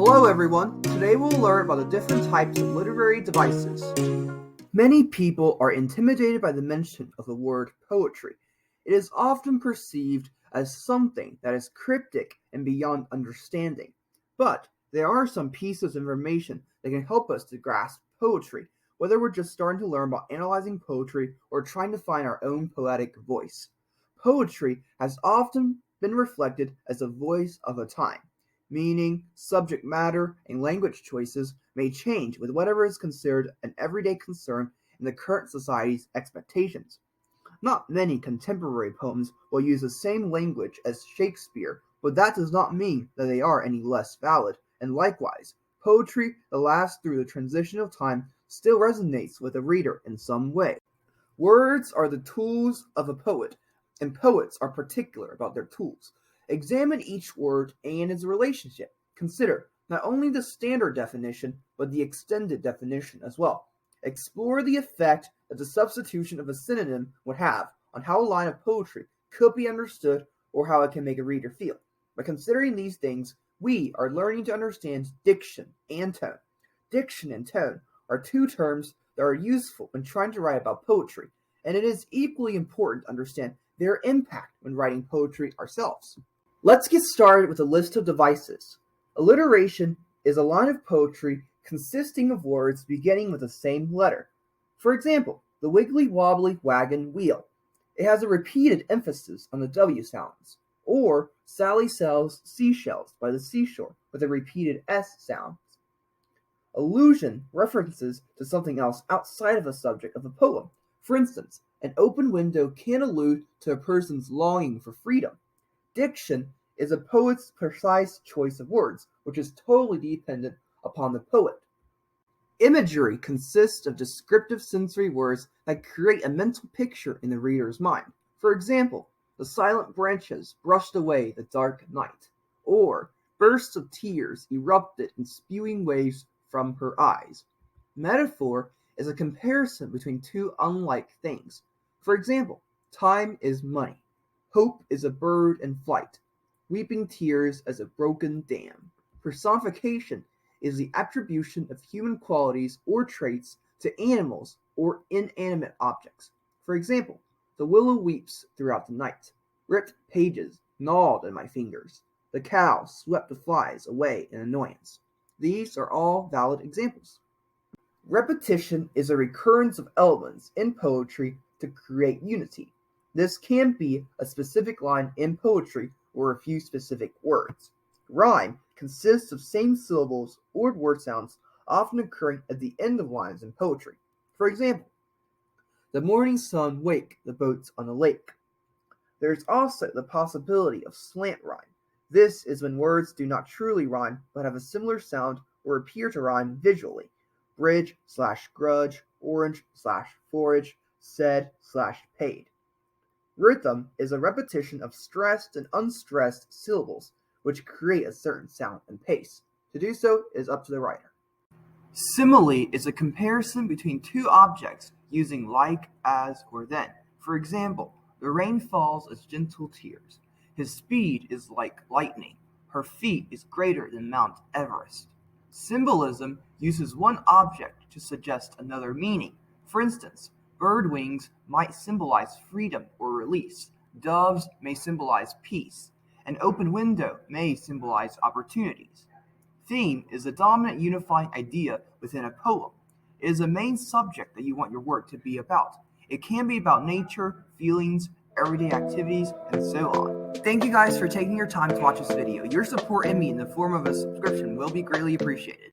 Hello everyone, today we'll learn about the different types of literary devices. Many people are intimidated by the mention of the word poetry. It is often perceived as something that is cryptic and beyond understanding. But there are some pieces of information that can help us to grasp poetry, whether we're just starting to learn about analyzing poetry or trying to find our own poetic voice. Poetry has often been reflected as the voice of a time. Meaning, subject matter, and language choices may change with whatever is considered an everyday concern in the current society's expectations. Not many contemporary poems will use the same language as Shakespeare, but that does not mean that they are any less valid, and likewise, poetry that lasts through the transition of time still resonates with the reader in some way. Words are the tools of a poet, and poets are particular about their tools. Examine each word and its relationship. Consider not only the standard definition, but the extended definition as well. Explore the effect that the substitution of a synonym would have on how a line of poetry could be understood or how it can make a reader feel. By considering these things, we are learning to understand diction and tone. Diction and tone are two terms that are useful when trying to write about poetry, and it is equally important to understand their impact when writing poetry ourselves. Let's get started with a list of devices. Alliteration is a line of poetry consisting of words beginning with the same letter. For example, the wiggly wobbly wagon wheel. It has a repeated emphasis on the W sounds. Or Sally sells seashells by the seashore with a repeated S sound. Allusion references to something else outside of the subject of a poem. For instance, an open window can allude to a person's longing for freedom. Diction is a poet's precise choice of words, which is totally dependent upon the poet. Imagery consists of descriptive sensory words that create a mental picture in the reader's mind. For example, the silent branches brushed away the dark night, or bursts of tears erupted in spewing waves from her eyes. Metaphor is a comparison between two unlike things. For example, time is money. Hope is a bird in flight. Weeping tears as a broken dam. Personification is the attribution of human qualities or traits to animals or inanimate objects. For example, the willow weeps throughout the night. Ripped pages gnawed at my fingers. The cow swept the flies away in annoyance. These are all valid examples. Repetition is a recurrence of elements in poetry to create unity. This can be a specific line in poetry or a few specific words. Rhyme consists of same syllables or word sounds often occurring at the end of lines in poetry. For example, the morning sun wake the boats on the lake. There is also the possibility of slant rhyme. This is when words do not truly rhyme but have a similar sound or appear to rhyme visually. Bridge/grudge, orange/forage, said/paid. Rhythm is a repetition of stressed and unstressed syllables, which create a certain sound and pace. To do so is up to the writer. Simile is a comparison between two objects using like, as, or then. For example, the rain falls as gentle tears. His speed is like lightning. Her feet is greater than Mount Everest. Symbolism uses one object to suggest another meaning. For instance, bird wings might symbolize freedom or release. Doves may symbolize peace. An open window may symbolize opportunities. Theme is a dominant unifying idea within a poem. It is the main subject that you want your work to be about. It can be about nature, feelings, everyday activities, and so on. Thank you guys for taking your time to watch this video. Your support in me in the form of a subscription will be greatly appreciated.